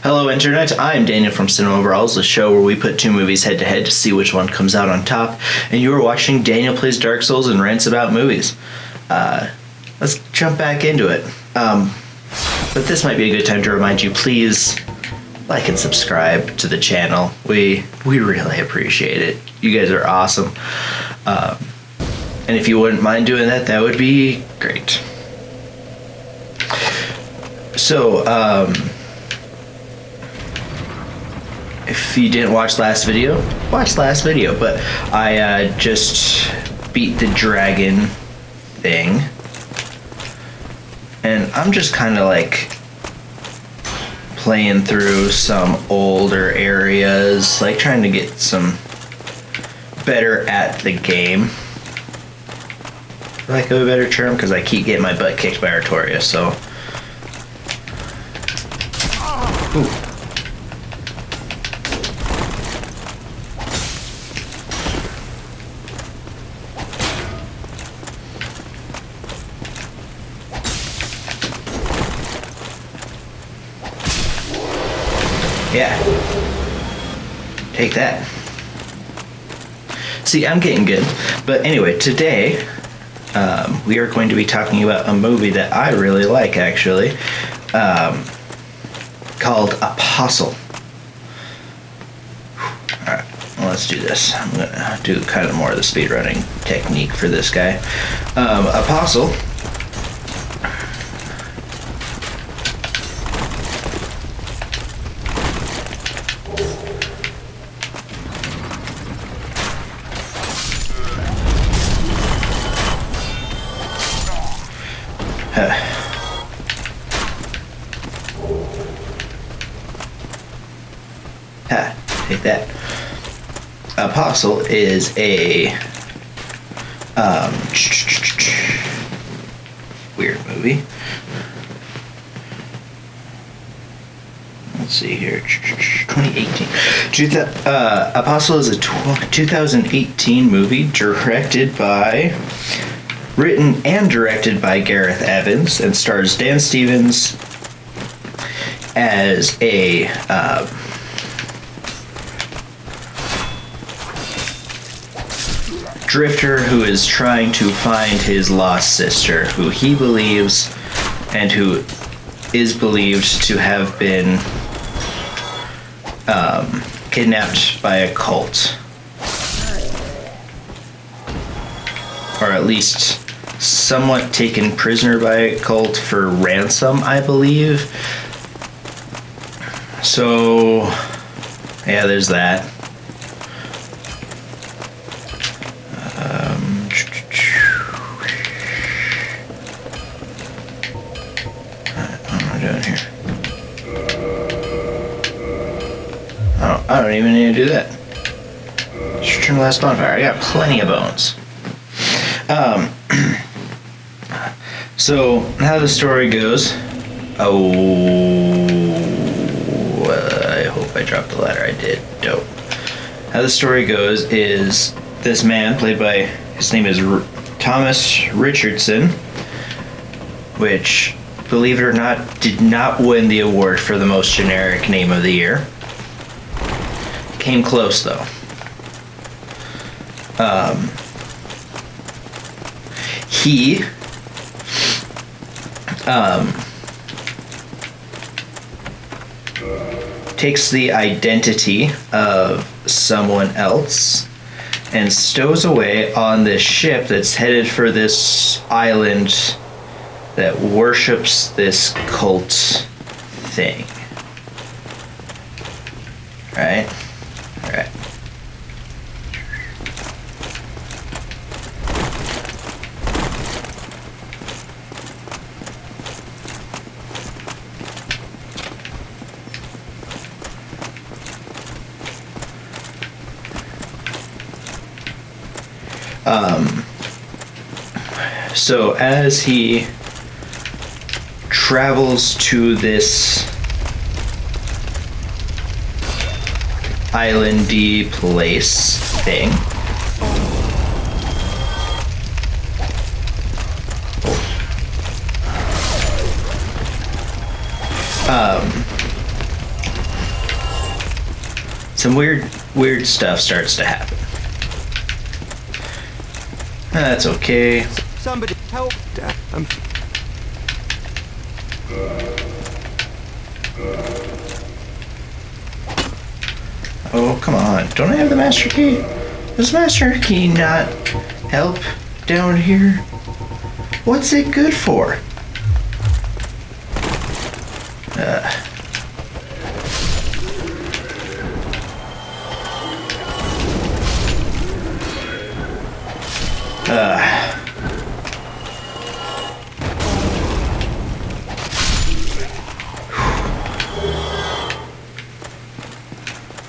Hello, Internet. I'm Daniel from Cinema Brawls, the show where we put two movies head to head to see which one comes out on top. And you are watching Daniel Plays Dark Souls and Rants About Movies. Let's jump back into it. But this might be a good time to remind you, please like and subscribe to the channel. We really appreciate it. You guys are awesome. And if you wouldn't mind doing that, that would be great. So, if you didn't watch last video, watch last video. But I just beat the dragon thing. And I'm just kind of like playing through some older areas, like trying to get some better at the game. For lack of a better term, because I keep getting my butt kicked by Artoria, so. Ooh. Yeah. Take that. See, I'm getting good. But anyway, today we are going to be talking about a movie that I really like, actually, called Apostle. Alright, well, let's do this. I'm going to do kind of more of the speedrunning technique for this guy. Apostle. Take that. Apostle is a weird movie. Let's see here. 2018. Apostle is a 2018 movie written and directed by Gareth Evans, and stars Dan Stevens as a drifter who is trying to find his lost sister, who he believes and who is believed to have been kidnapped by a cult, or at least somewhat taken prisoner by a cult for ransom, I believe. So yeah, there's that. I don't even need to do that. Just return to the last bonfire. I got plenty of bones. So, how the story goes. I hope I dropped the ladder. I did. Dope. How the story goes is this man, played by, his name is Thomas Richardson, which, believe it or not, did not win the award for the most generic name of the year. Came close, though. He takes the identity of someone else and stows away on this ship that's headed for this island that worships this cult thing. Right? Alright. So as he travels to this islandy place thing, some weird stuff starts to happen. That's okay. Somebody help! Oh, come on. Don't I have the master key? Does master key not help down here? What's it good for?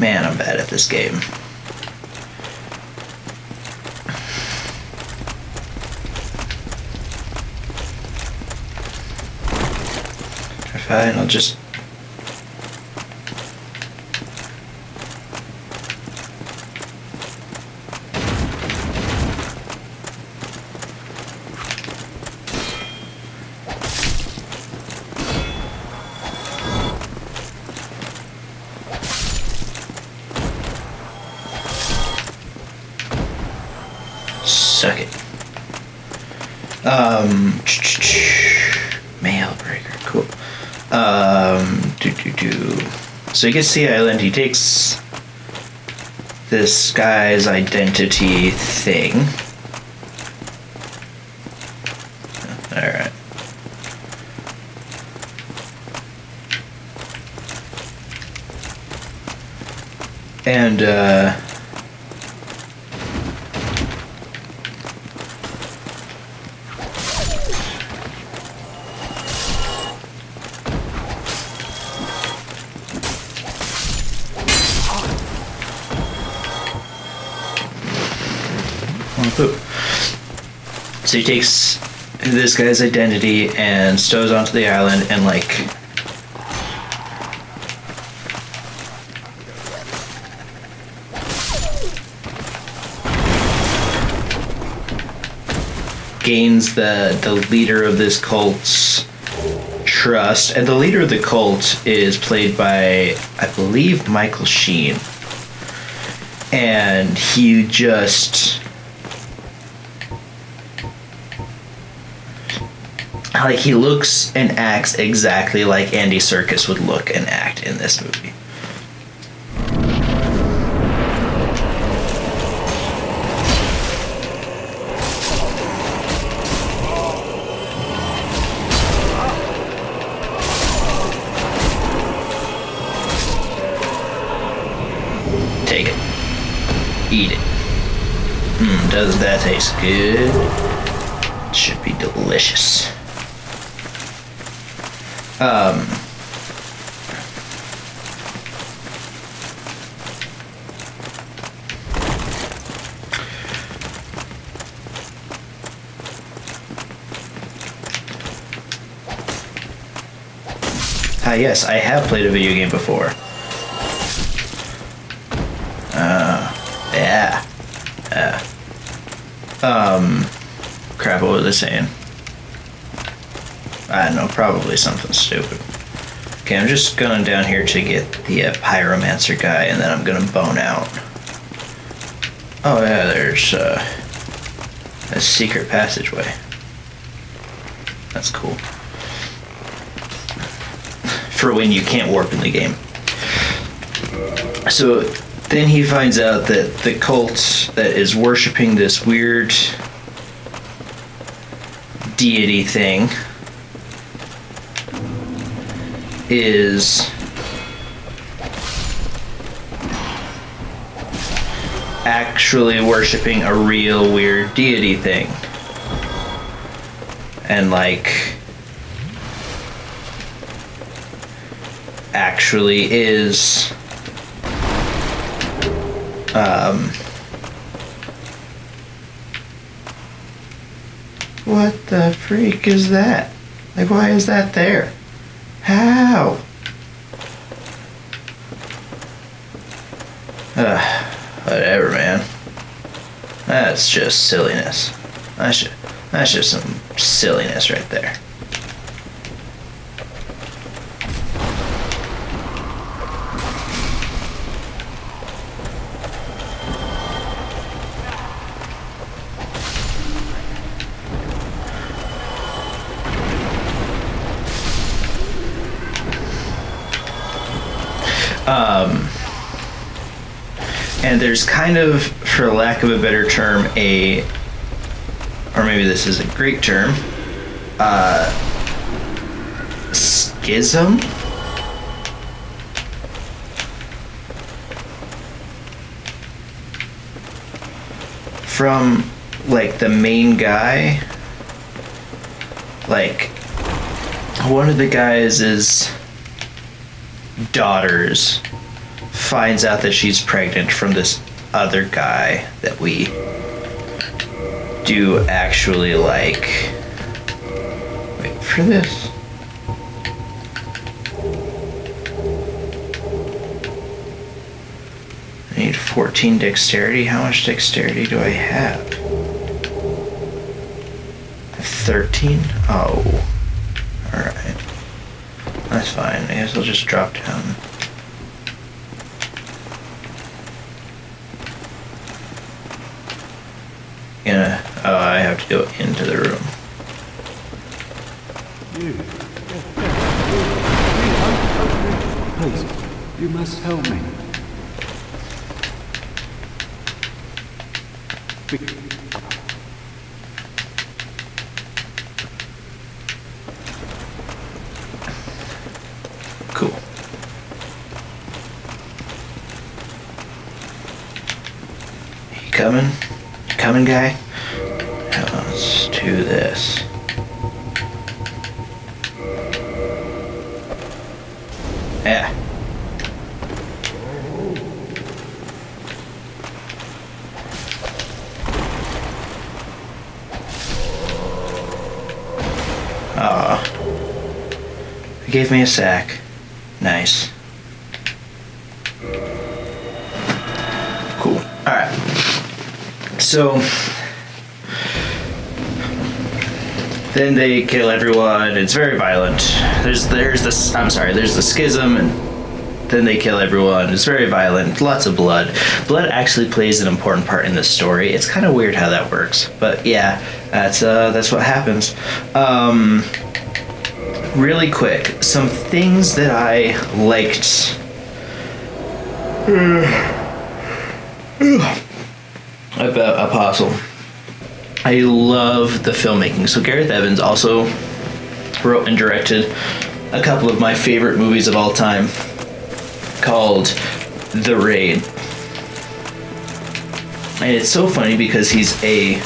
Man, I'm bad at this game. Fine, I'll just... suck it. Mail breaker, cool. So he gets to the island, he takes this guy's identity thing. Alright. And, so he takes this guy's identity and stows onto the island and like gains the leader of this cult's trust, and the leader of the cult is played by, I believe, Michael Sheen, and he just like he looks and acts exactly like Andy Serkis would look and act in this movie. Take it. Eat it. Doesn't that taste good? It should be delicious. Yes, I have played a video game before. Yeah. Crap, what was I saying? I don't know, probably something stupid. Okay, I'm just going down here to get the pyromancer guy, and then I'm gonna bone out. Oh yeah, there's a secret passageway. That's cool. For when you can't warp in the game. So then he finds out that the cult that is worshiping this weird deity thing is actually worshiping a real weird deity thing. And like actually is what the freak is that? Like, why is that there? How? Whatever, man. That's just silliness. That's just some silliness right there. And there's kind of, for lack of a better term, or maybe this is a great term, schism from like the main guy. Like one of the guys' daughters finds out that she's pregnant from this other guy that we do actually like. Wait for this. I need 14 dexterity. How much dexterity do I have? 13? Oh. Alright. That's fine. I guess I'll just drop down. Oh, I have to go into the room. Please, you must help me. Cool. You coming? You coming, guy? Let's do this. Yeah. He gave me a sack. Nice. Cool. Alright. So then they kill everyone. It's very violent. There's the schism, and then they kill everyone. It's very violent. Lots of blood. Blood actually plays an important part in this story. It's kind of weird how that works, but yeah, that's what happens. Really quick, some things that I liked about Apostle. I love the filmmaking. So Gareth Evans also wrote and directed a couple of my favorite movies of all time called The Raid. And it's so funny because he's a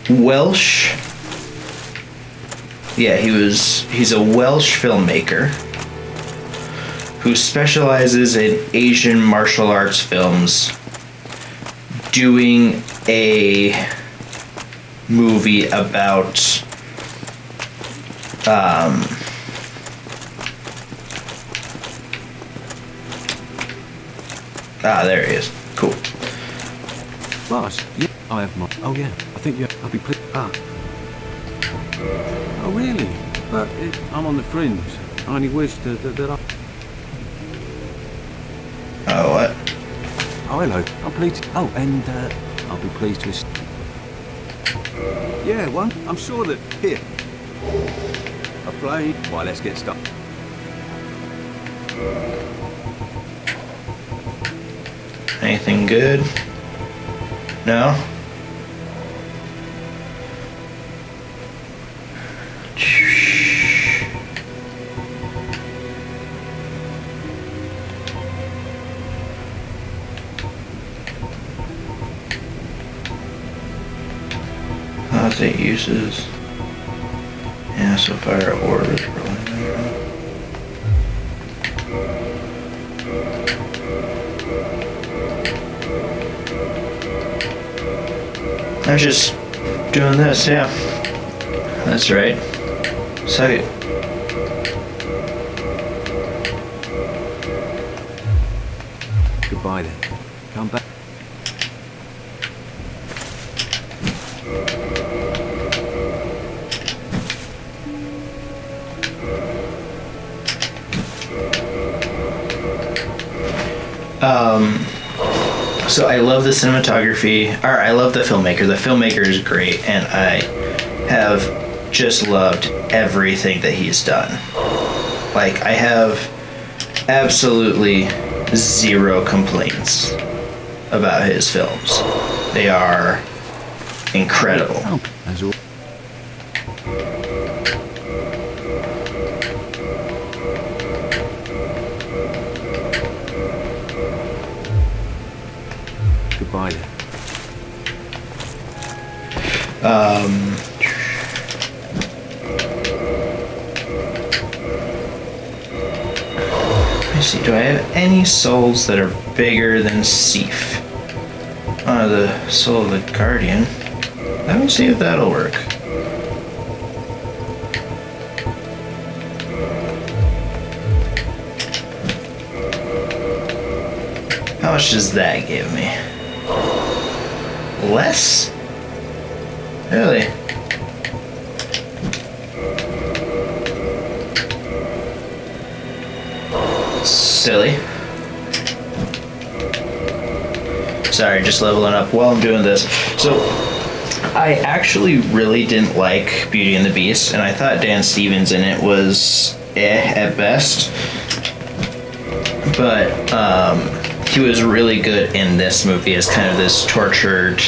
Welsh... Yeah, he's a Welsh filmmaker who specializes in Asian martial arts films, doing a movie about there he is. Cool. Boss, yeah, I have my... Oh yeah, I think I'll be pleased. Oh really? But I'm on the fringe. I only wish that I... Oh, what? Oh hello, I'm pleased. Oh, and I'll be pleased to... Yeah, one. I'm sure that... Here. A plane. Why, let's get started. Anything good? No? Class 8 uses. Yeah, so fire orders rolling. I was just doing this, yeah. That's right. Suck it. Goodbye then. Come back. So I love the cinematography, or I love the filmmaker. The filmmaker is great, and I have just loved everything that he's done. Like, I have absolutely zero complaints about his films. They are incredible. Oh, as all. Goodbye then. Let me see, do I have any souls that are bigger than Sif? The soul of the Guardian. Let me see if that'll work. How much does that give me? Less? Really? Silly. Sorry, just leveling up while I'm doing this. So, I actually really didn't like Beauty and the Beast, and I thought Dan Stevens in it was at best. But, he was really good in this movie as kind of this tortured,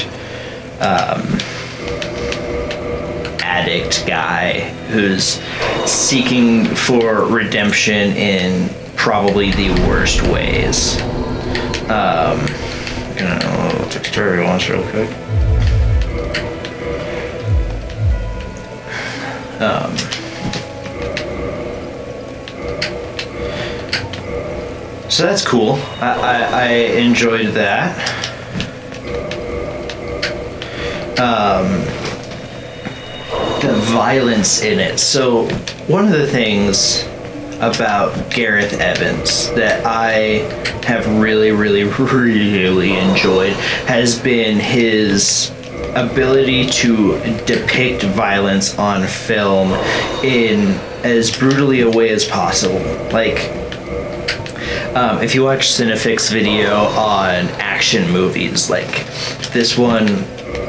addict guy who's seeking for redemption in probably the worst ways. Gonna tutorial once real quick. So that's cool. I enjoyed that. The violence in it. So one of the things about Gareth Evans that I have really enjoyed has been his ability to depict violence on film in as brutally a way as possible. Like, if you watch Cinefix video on action movies, like this one,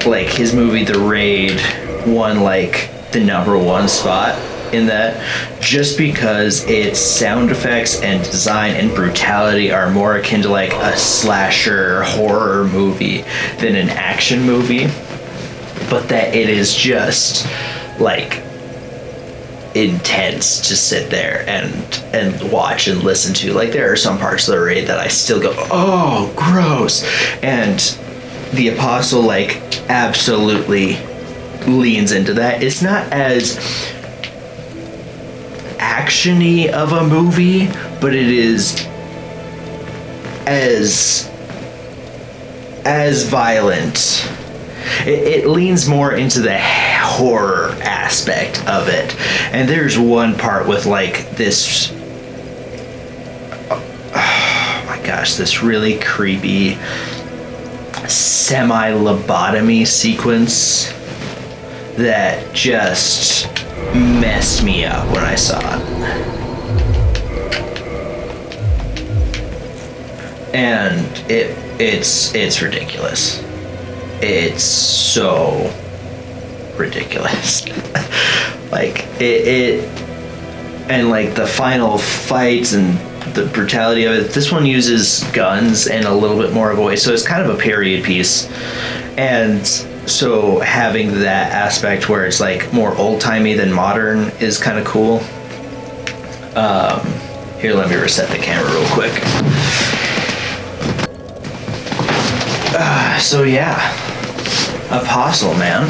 like his movie The Raid won like the #1 spot in that, just because its sound effects and design and brutality are more akin to like a slasher horror movie than an action movie, but that it is just like intense to sit there and watch and listen to. Like, there are some parts of The Raid that I still go, oh, gross. And the Apostle like absolutely leans into that. It's not as action-y of a movie, but it is as violent. It leans more into the horror aspect of it. And there's one part with like this, oh my gosh, this really creepy semi-lobotomy sequence that just messed me up when I saw it. And it's ridiculous. It's so ridiculous. Like it and like the final fights and the brutality of it. This one uses guns and a little bit more of a way, so it's kind of a period piece. And so having that aspect where it's like more old-timey than modern is kind of cool. Here, let me reset the camera real quick. So yeah, Apostle, man.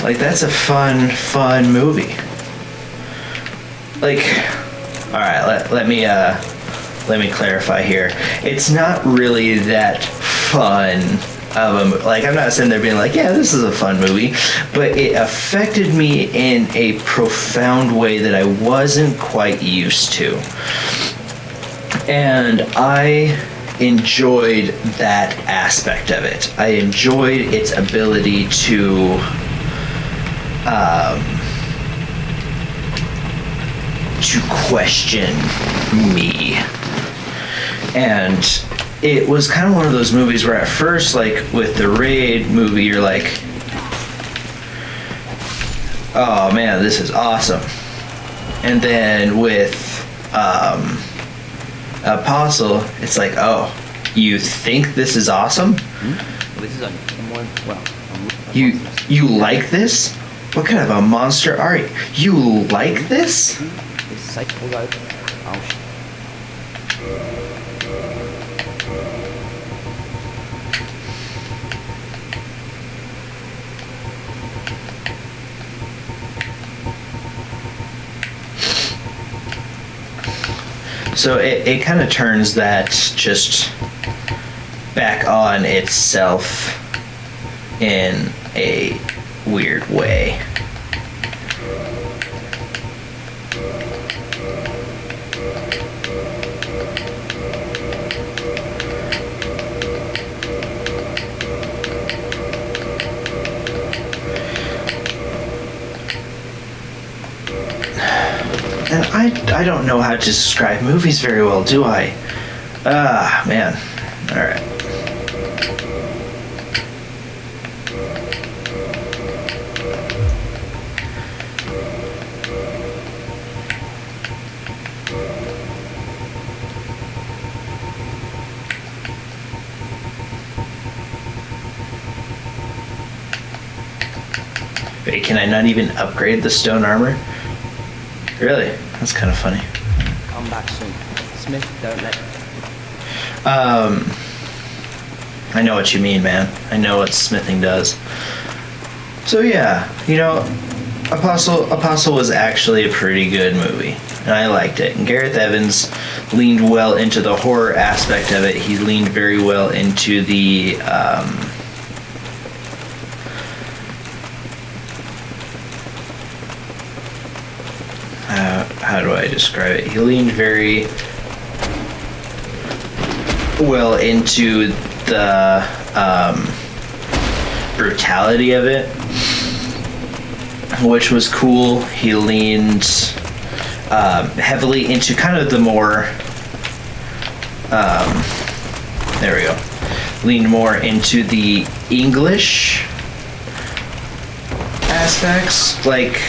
Like, that's a fun movie. Like, all right, let me clarify here. It's not really that fun of a movie. Like, I'm not sitting there being like, yeah, this is a fun movie, but it affected me in a profound way that I wasn't quite used to. And I enjoyed that aspect of it. I enjoyed its ability to question me. And it was kind of one of those movies where at first, like with the Raid movie, you're like, oh man, this is awesome. And then with Apostle, it's like, oh, you think this is awesome? This is only one. Well, You like this? What kind of a monster are you? You like this? It's safe. Pull over. Oh, So it kind of turns that just back on itself in a weird way. And I don't know how to describe movies very well, do I? Ah, man. Alright. Wait, can I not even upgrade the stone armor? Really? That's kind of funny. come back soon. Smith, don't let. I know what you mean, man. I know what smithing does. So yeah, you know, Apostle was actually a pretty good movie, and I liked it. And Gareth Evans leaned well into the horror aspect of it. He leaned very well into the how do I describe it? He leaned very well into the brutality of it, which was cool. He leaned heavily into kind of the more there we go. Leaned more into the English aspects, like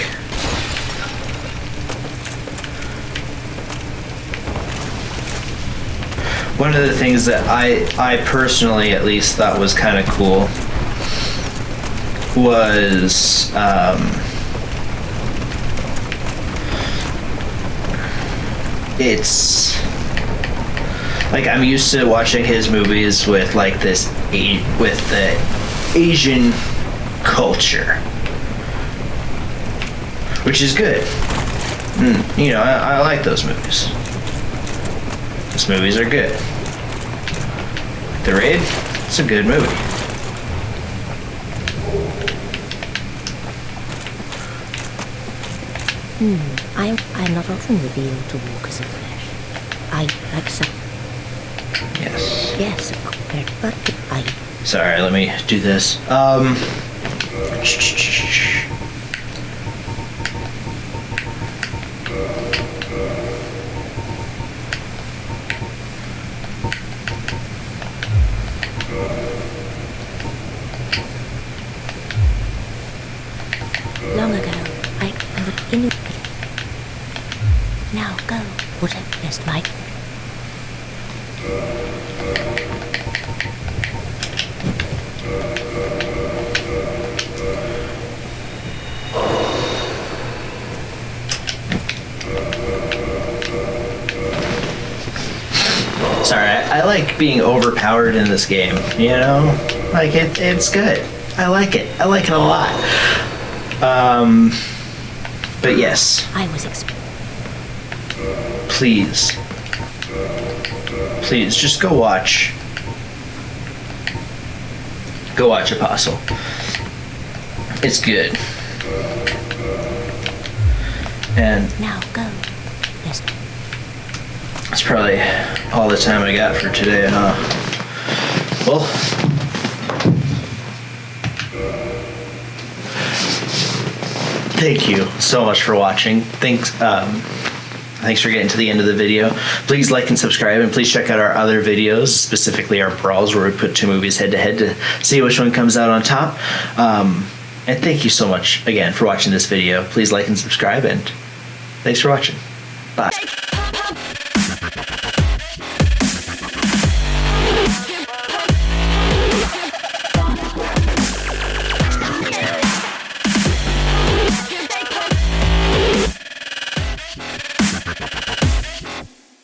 one of the things that I personally at least thought was kind of cool was it's like I'm used to watching his movies with like this with the Asian culture, which is good. You know, I like those movies. Those movies are good. The Raid, it's a good movie. I'm not often revealed to walk as a flesh. I like some. Yes. Yes, of course, but I. Sorry, let me do this. Long ago, I would in. Now go. Would I best like? Sorry, I like being overpowered in this game, you know? Like, it's good. I like it. I like it a lot. But yes, I was please, just go watch Apostle. It's good. And Now go. Best. that's probably all the time I got for today, huh? Well, thank you so much for watching. Thanks for getting to the end of the video. Please like and subscribe, and please check out our other videos, specifically our Brawls, where we put two movies head to head to see which one comes out on top. And thank you so much again for watching this video. Please like and subscribe, and thanks for watching. Bye.